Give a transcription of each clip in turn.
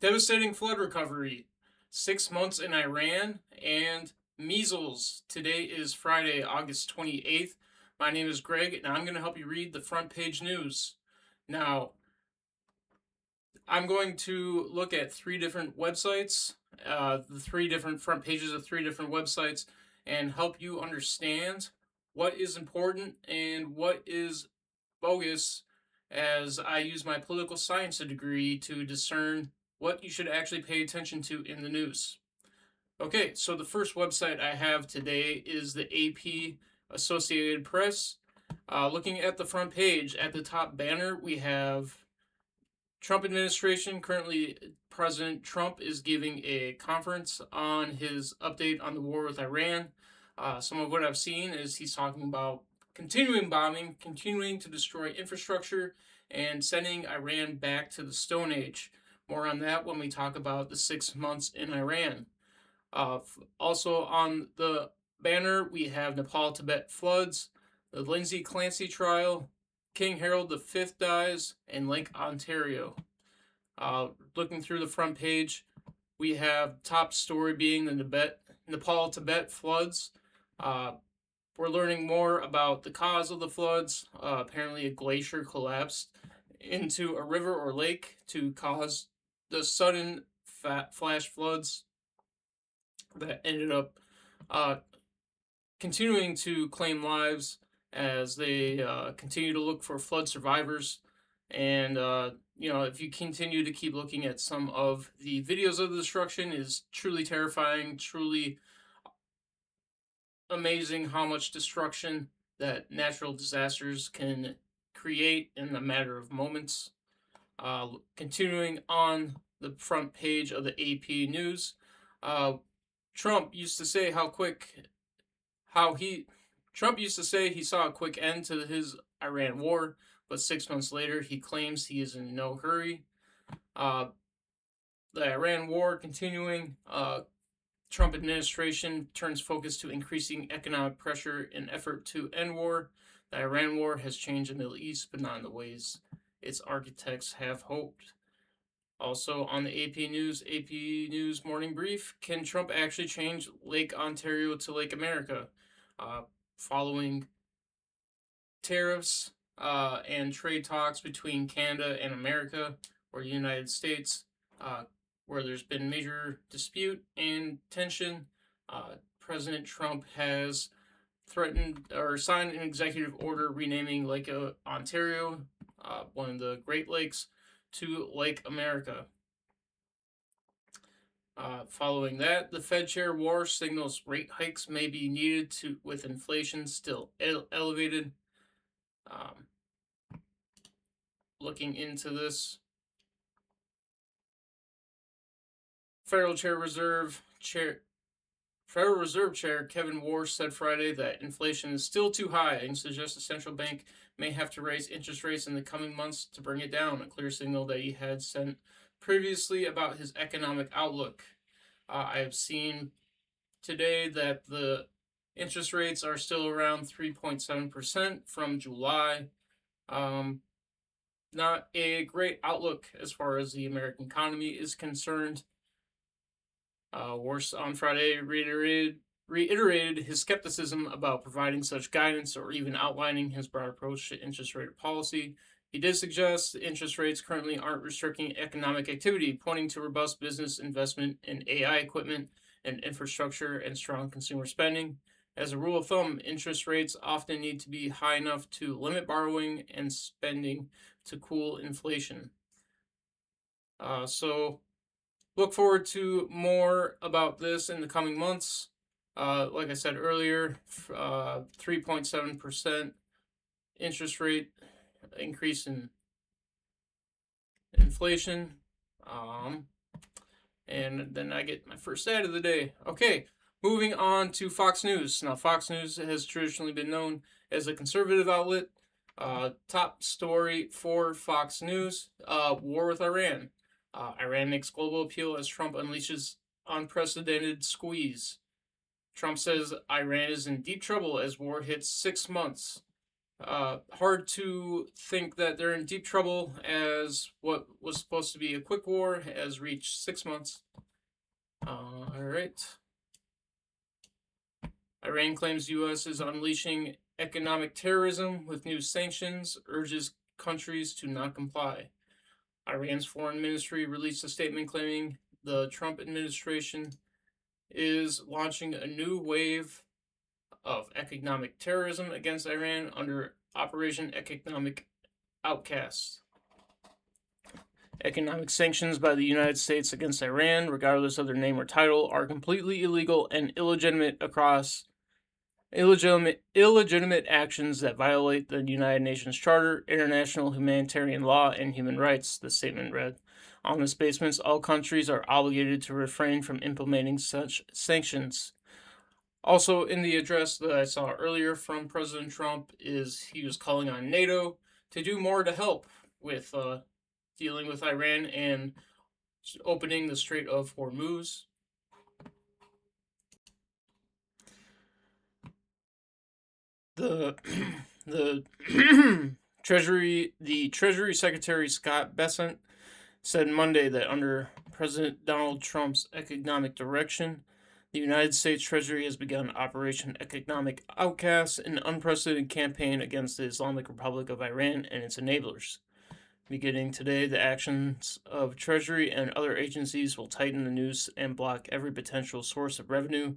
Devastating flood recovery, 6 months in Iran, and measles. Today is Friday, August 28th. My name is Greg, and I'm going to help you read the front page news. Now, I'm going to look at three different websites, the three different front pages of three different websites, and help you understand what is important and what is bogus, as I use my political science degree to discern what you should actually pay attention to in the news. Okay, so the first website I have today is the AP Associated Press. Looking at the front page, at the top banner, we have Trump administration. Currently, President Trump is giving a conference on his update on the war with Iran. Some of what I've seen is he's talking about continuing bombing, continuing to destroy infrastructure, and sending Iran back to the Stone Age. More on that when we talk about the 6 months in Iran. Also on the banner, we have Nepal Tibet floods, the Lindsay Clancy trial, King Harold V dies, and Lake Ontario. Looking through the front page, we have top story being the Nepal Tibet floods. We're learning more about the cause of the floods. Apparently, a glacier collapsed into a river or lake to cause the sudden flash floods that ended up continuing to claim lives as they continue to look for flood survivors. And if you continue to keep looking at some of the videos of the destruction, is truly terrifying, truly amazing how much destruction that natural disasters can create in a matter of moments. Continuing on the front page of the AP News, Trump used to say Trump used to say he saw a quick end to his Iran war, but 6 months later he claims he is in no hurry. The Iran war continuing. Trump administration turns focus to increasing economic pressure in effort to end war. The Iran war has changed the Middle East, but not in the ways its architects have hoped. Also on the AP News Morning Brief, can Trump actually change Lake Ontario to Lake America? Following tariffs and trade talks between Canada and America, or the United States, where there's been major dispute and tension, President Trump has threatened or signed an executive order renaming Lake Ontario, one of the Great Lakes, to Lake America. Following that, the Fed Chair war signals rate hikes may be needed with inflation still elevated. Looking into this, Federal Reserve Chair Kevin Warsh said Friday that inflation is still too high and suggests the central bank may have to raise interest rates in the coming months to bring it down, a clear signal that he had sent previously about his economic outlook. I have seen today that the interest rates are still around 3.7% from July. Not a great outlook as far as the American economy is concerned. Warsh on Friday reiterated his skepticism about providing such guidance or even outlining his broad approach to interest rate policy. He did suggest interest rates currently aren't restricting economic activity, pointing to robust business investment in AI equipment and infrastructure and strong consumer spending. As a rule of thumb, interest rates often need to be high enough to limit borrowing and spending to cool inflation. So look forward to more about this in the coming months. Like I said earlier, 3.7% interest rate increase in inflation. And then I get my first ad of the day. Okay, moving on to Fox News. Now, Fox News has traditionally been known as a conservative outlet. Top story for Fox News, war with Iran. Iran makes global appeal as Trump unleashes unprecedented squeeze. Trump says Iran is in deep trouble as war hits 6 months. Hard to think that they're in deep trouble as what was supposed to be a quick war has reached 6 months. All right. Iran claims U.S. is unleashing economic terrorism with new sanctions, urges countries to not comply. Iran's foreign ministry released a statement claiming the Trump administration is launching a new wave of economic terrorism against Iran under Operation Economic Outcast. Economic sanctions by the United States against Iran, regardless of their name or title, are completely illegal and illegitimate actions that violate the United Nations Charter, international humanitarian law, and human rights, the statement read. On this basis, all countries are obligated to refrain from implementing such sanctions. Also, in the address that I saw earlier from President Trump, is he was calling on NATO to do more to help with dealing with Iran and opening the Strait of Hormuz. The the Treasury Secretary Scott Bessent said Monday that under President Donald Trump's economic direction, the United States Treasury has begun Operation Economic Outcast, an unprecedented campaign against the Islamic Republic of Iran and its enablers. Beginning today, the actions of Treasury and other agencies will tighten the noose and block every potential source of revenue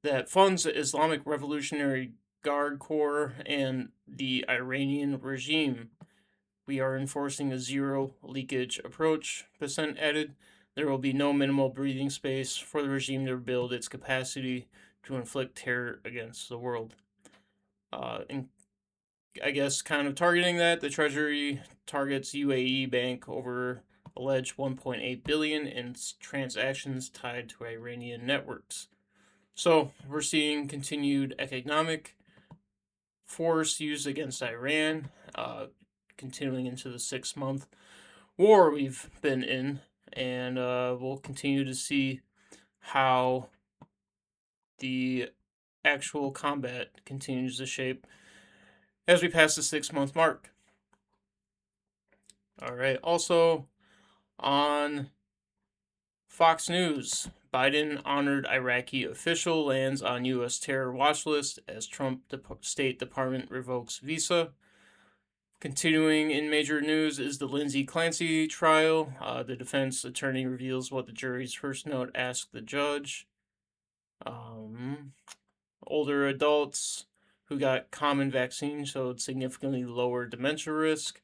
that funds the Islamic Revolutionary Guard Corps and the Iranian regime. We are enforcing a zero leakage approach, Bessent added. There will be no minimal breathing space for the regime to rebuild its capacity to inflict terror against the world. And I guess kind of targeting that, the Treasury targets UAE Bank over alleged 1.8 billion in transactions tied to Iranian networks. So we're seeing continued economic force used against Iran, continuing into the 6 month war we've been in, and we'll continue to see how the actual combat continues to shape as we pass the 6 month mark. All right, also on Fox News, Biden honored Iraqi official lands on U.S. terror watch list as Trump State Department revokes visa. Continuing in major news is the Lindsey Clancy trial. The defense attorney reveals what the jury's first note asked the judge. Older adults who got common vaccine showed significantly lower dementia risk.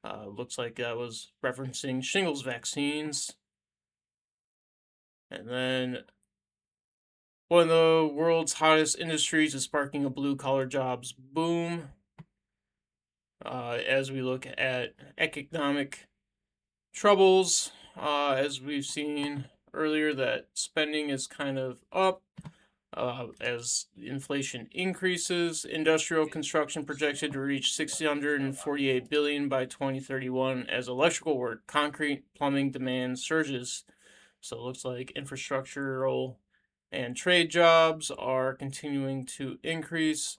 Looks like that was referencing shingles vaccines. And then one of the world's hottest industries is sparking a blue-collar jobs boom. As we look at economic troubles, as we've seen earlier, that spending is kind of up as inflation increases. Industrial construction projected to reach $648 billion by 2031 as electrical work, concrete, plumbing demand surges. So it looks like infrastructural and trade jobs are continuing to increase.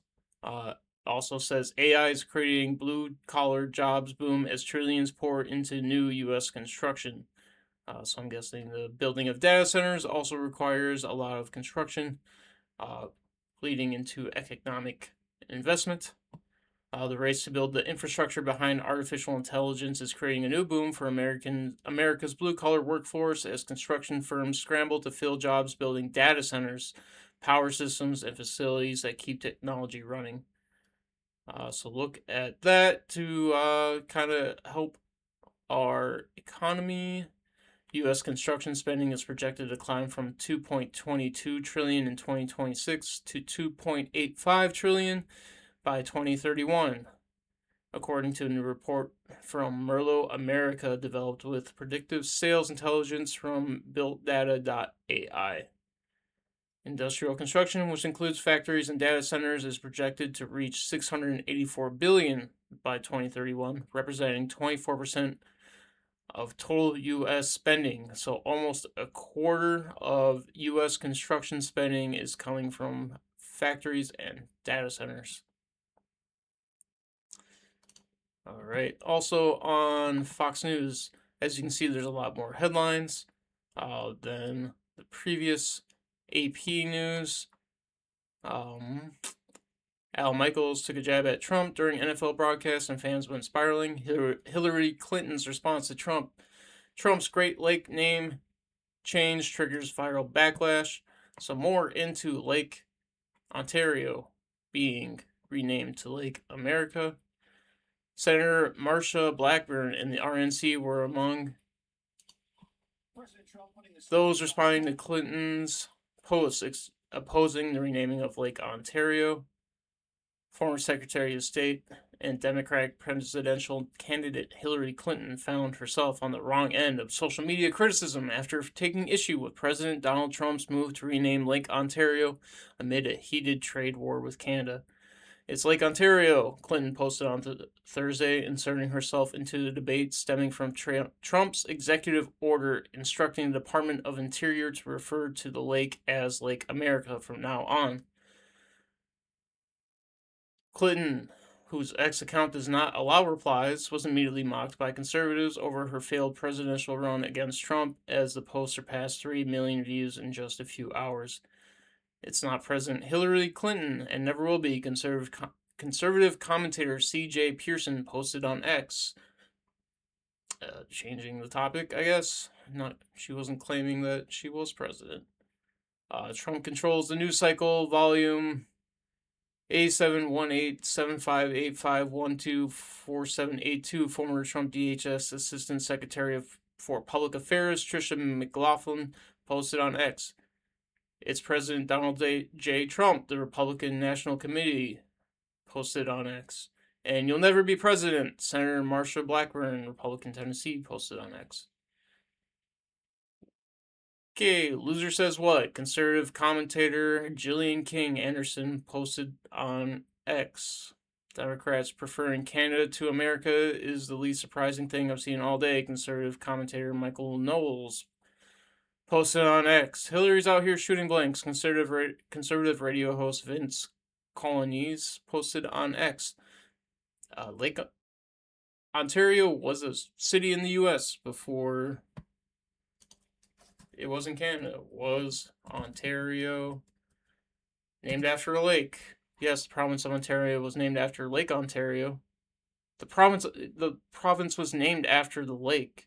Also says AI is creating blue collar jobs boom as trillions pour into new U.S. construction. So I'm guessing the building of data centers also requires a lot of construction, leading into economic investment. The race to build the infrastructure behind artificial intelligence is creating a new boom for America's blue-collar workforce as construction firms scramble to fill jobs building data centers, power systems, and facilities that keep technology running. So look at that to kind of help our economy. U.S. construction spending is projected to climb from $2.22 trillion in 2026 to $2.85 trillion by 2031, according to a new report from Merlo America developed with predictive sales intelligence from BuiltData.ai. Industrial construction, which includes factories and data centers, is projected to reach $684 billion by 2031, representing 24% of total U.S. spending. So almost a quarter of U.S. construction spending is coming from factories and data centers. All right. Also on Fox News, as you can see, there's a lot more headlines than the previous AP news. Al Michaels took a jab at Trump during NFL broadcast and fans went spiraling. Hillary Clinton's response to Trump's Great Lake name change triggers viral backlash. So more into Lake Ontario being renamed to Lake America. Senator Marsha Blackburn and the RNC were among those responding to Clinton's post opposing the renaming of Lake Ontario. Former Secretary of State and Democratic presidential candidate Hillary Clinton found herself on the wrong end of social media criticism after taking issue with President Donald Trump's move to rename Lake Ontario amid a heated trade war with Canada. It's Lake Ontario, Clinton posted on Thursday, inserting herself into the debate stemming from Trump's executive order instructing the Department of Interior to refer to the lake as Lake America from now on. Clinton, whose X account does not allow replies, was immediately mocked by conservatives over her failed presidential run against Trump as the post surpassed 3 million views in just a few hours. It's not President Hillary Clinton and never will be, conservative commentator C.J. Pearson posted on X. Changing the topic, I guess. She wasn't claiming that she was president. Trump controls the news cycle, volume A7187585124782. Former Trump DHS Assistant Secretary for Public Affairs Tricia McLaughlin posted on X. It's President Donald J. Trump, the Republican National Committee, posted on X. And you'll never be president, Senator Marsha Blackburn, Republican Tennessee, posted on X. Okay, loser says what? Conservative commentator Jillian King Anderson posted on X. Democrats preferring Canada to America is the least surprising thing I've seen all day. Conservative commentator Michael Knowles posted on X. Hillary's out here shooting blanks. Conservative radio host Vince Colonies posted on X. Lake Ontario was a city in the U.S. before it was in Canada. It was Ontario, named after a lake. Yes, the province of Ontario was named after Lake Ontario. The province was named after the lake.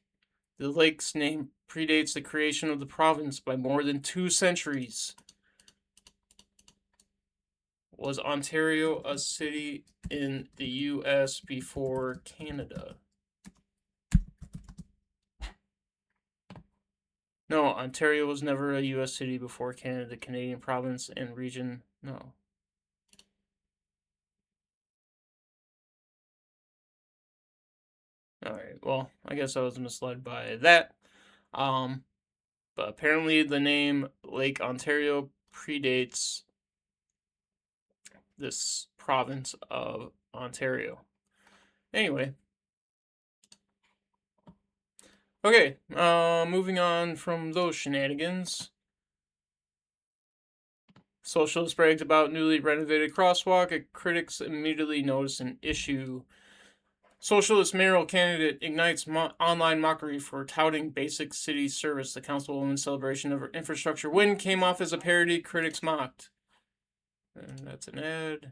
The lake's name predates the creation of the province by more than 2 centuries. Was Ontario a city in the U.S. before Canada? No, Ontario was never a U.S. city before Canada. Canadian province and region, no. Alright, well, I guess I was misled by that. But apparently the name Lake Ontario predates this province of Ontario. Anyway. Okay, moving on from those shenanigans. Socialist brags about newly renovated crosswalk. Critics immediately notice an issue. Socialist mayoral candidate ignites online mockery for touting basic city service. The councilwoman's celebration of her infrastructure win came off as a parody. Critics mocked. And that's an ad.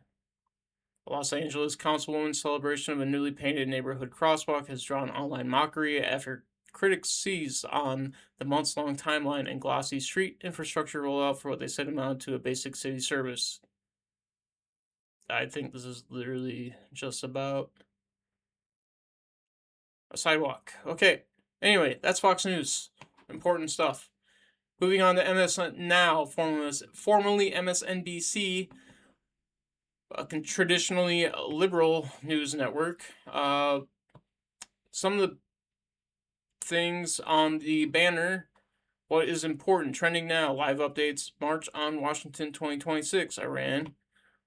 Los Angeles councilwoman's celebration of a newly painted neighborhood crosswalk has drawn online mockery after critics seized on the months-long timeline and glossy street infrastructure rollout for what they said amounted to a basic city service. I think this is literally just about a sidewalk. Okay. Anyway, that's Fox News. Important stuff. Moving on to MS Now, formerly MSNBC, a traditionally liberal news network. Some of the things on the banner: what is important, trending now, live updates, March on Washington 2026, Iran,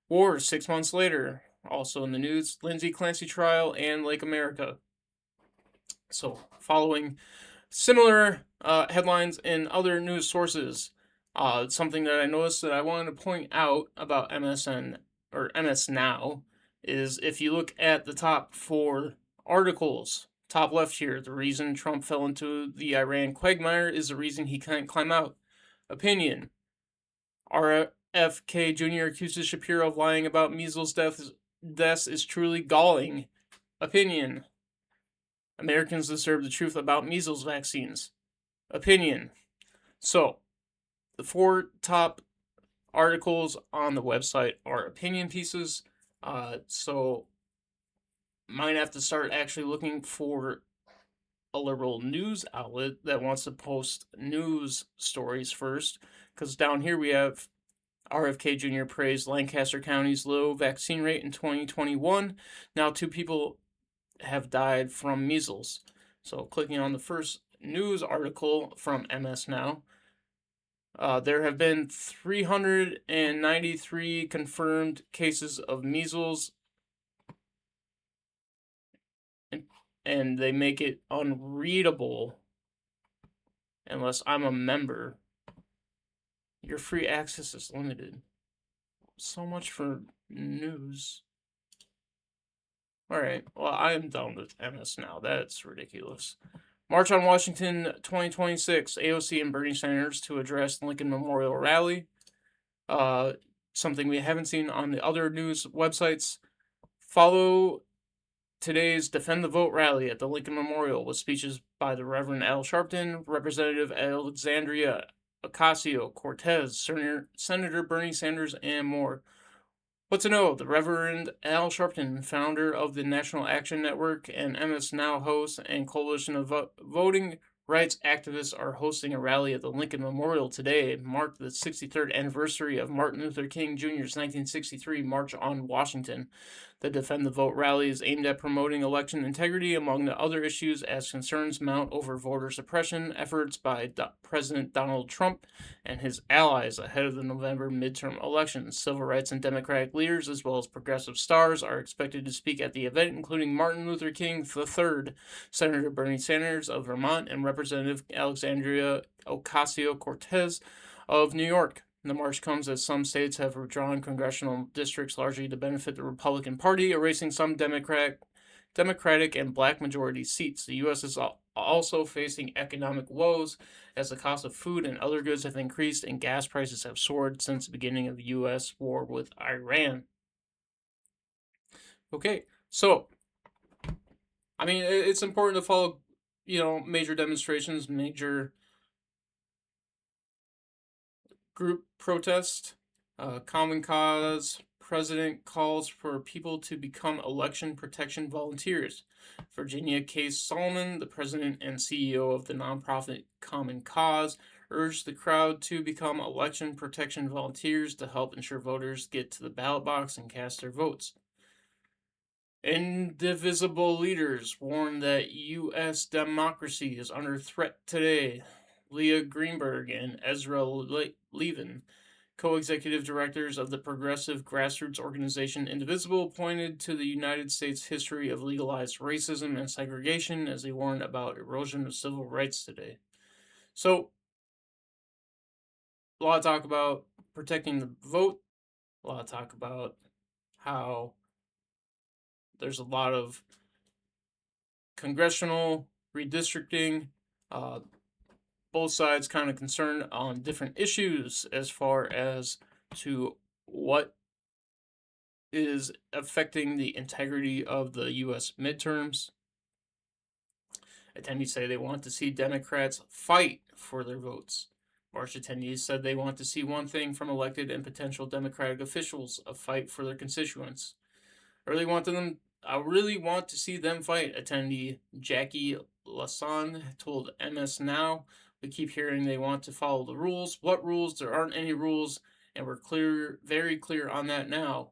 war 6 months later, also in the news, Lindsay Clancy trial, and Lake America. So, following similar headlines in other news sources, something that I noticed that I wanted to point out about MS Now is if you look at the top 4 Articles. Top left here. The reason Trump fell into the Iran quagmire is the reason he can't climb out. Opinion. RFK Jr. accuses Shapiro of lying about measles deaths is truly galling. Opinion. Americans deserve the truth about measles vaccines. Opinion. So, the four top articles on the website are opinion pieces. So, might have to start actually looking for a liberal news outlet that wants to post news stories first. Because down here we have RFK Jr. praised Lancaster County's low vaccine rate in 2021. Now, 2 people have died from measles. So, clicking on the first news article from MS Now, there have been 393 confirmed cases of measles, and they make it unreadable unless I'm a member. Your free access is limited. So much for news. Alright, well, I am done with MS Now. That's ridiculous. March on Washington 2026. AOC and Bernie Sanders to address Lincoln Memorial Rally. Something we haven't seen on the other news websites. Follow today's Defend the Vote rally at the Lincoln Memorial with speeches by the Reverend Al Sharpton, Representative Alexandria Ocasio-Cortez, Senator Bernie Sanders, and more. What to know? The Reverend Al Sharpton, founder of the National Action Network and MS Now host and Coalition of Voting Rights activists, are hosting a rally at the Lincoln Memorial today, marked the 63rd anniversary of Martin Luther King Jr.'s 1963 March on Washington. The Defend the Vote rally is aimed at promoting election integrity, among the other issues, as concerns mount over voter suppression efforts by President Donald Trump and his allies ahead of the November midterm elections. Civil rights and Democratic leaders, as well as progressive stars, are expected to speak at the event, including Martin Luther King III, Senator Bernie Sanders of Vermont, and Representative Alexandria Ocasio-Cortez of New York. The march comes as some states have withdrawn congressional districts largely to benefit the Republican Party, erasing some Democratic and black majority seats. The U.S. is also facing economic woes as the cost of food and other goods have increased and gas prices have soared since the beginning of the U.S. war with Iran. Okay, so, I mean, it's important to follow, major demonstrations, major group protest. Common Cause president calls for people to become election protection volunteers. Virginia K. Solomon, the president and CEO of the nonprofit Common Cause, urged the crowd to become election protection volunteers to help ensure voters get to the ballot box and cast their votes. Indivisible leaders warn that U.S. democracy is under threat today. Leah Greenberg and Ezra Levin, co-executive directors of the progressive grassroots organization Indivisible, pointed to the United States history of legalized racism and segregation as they warned about erosion of civil rights today. So, a lot of talk about protecting the vote, a lot of talk about how there's a lot of congressional redistricting, both sides kind of concerned on different issues as far as to what is affecting the integrity of the U.S. midterms. Attendees say they want to see Democrats fight for their votes. March attendees said they want to see one thing from elected and potential Democratic officials: a fight for their constituents. I really want to see them fight, attendee Jackie Lasson told MS Now. We keep hearing they want to follow the rules. What rules? There aren't any rules, and we're very clear on that now.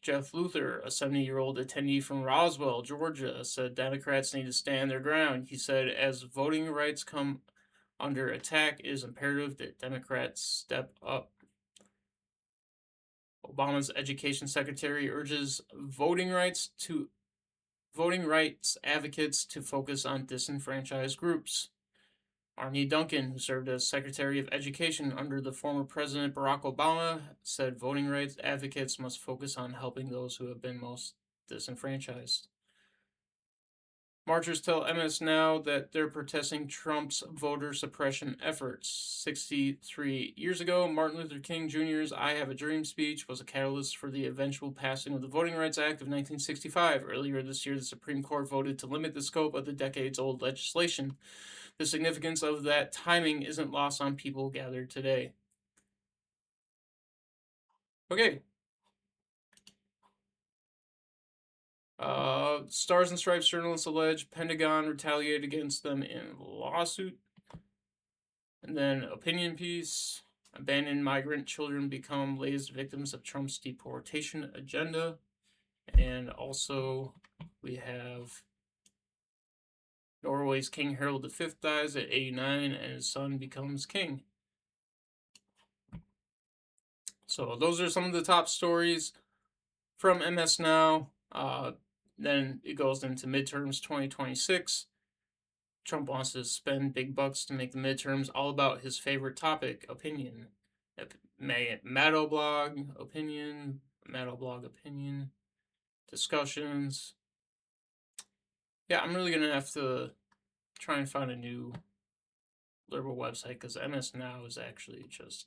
Jeff Luther, a 70-year-old attendee from Roswell, Georgia, said Democrats need to stand their ground. He said, as voting rights come under attack, it is imperative that Democrats step up. Obama's education secretary urges voting rights advocates to focus on disenfranchised groups. Arne Duncan, who served as Secretary of Education under the former President Barack Obama, said voting rights advocates must focus on helping those who have been most disenfranchised. Marchers tell MS Now that they're protesting Trump's voter suppression efforts. 63 years ago, Martin Luther King Jr.'s I Have a Dream speech was a catalyst for the eventual passing of the Voting Rights Act of 1965. Earlier this year, the Supreme Court voted to limit the scope of the decades-old legislation. The significance of that timing isn't lost on people gathered today. Okay. Stars and Stripes journalists allege Pentagon retaliated against them in lawsuit. And then opinion piece. Abandoned migrant children become latest victims of Trump's deportation agenda. And also we have Norway's King Harold V dies at 89 and his son becomes king. So those are some of the top stories from MS Now. Then it goes into midterms 2026. Trump wants to spend big bucks to make the midterms all about his favorite topic, opinion. Mattoblog opinion, discussions. Yeah, I'm really gonna have to try and find a new liberal website because MS Now is actually just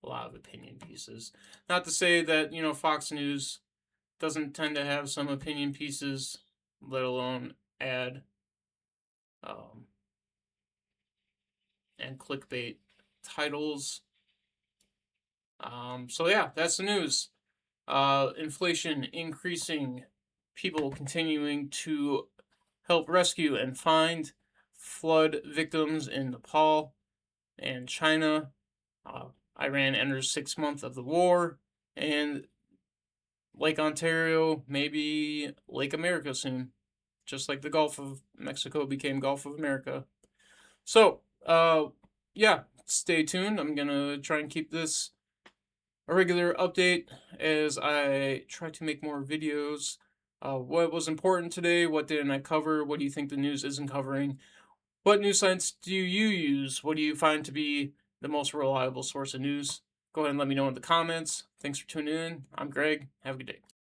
a lot of opinion pieces. Not to say that, Fox News doesn't tend to have some opinion pieces, let alone ad and clickbait titles. So yeah, that's the news. Inflation increasing, people continuing to help rescue and find flood victims in Nepal and China. Iran enters 6th month of the war, and Lake Ontario, maybe Lake America soon, just like the Gulf of Mexico became Gulf of America. So, yeah, stay tuned. I'm gonna try and keep this a regular update as I try to make more videos. What was important today? What didn't I cover? What do you think the news isn't covering? What news sites do you use? What do you find to be the most reliable source of news? Go ahead and let me know in the comments. Thanks for tuning in. I'm Greg. Have a good day.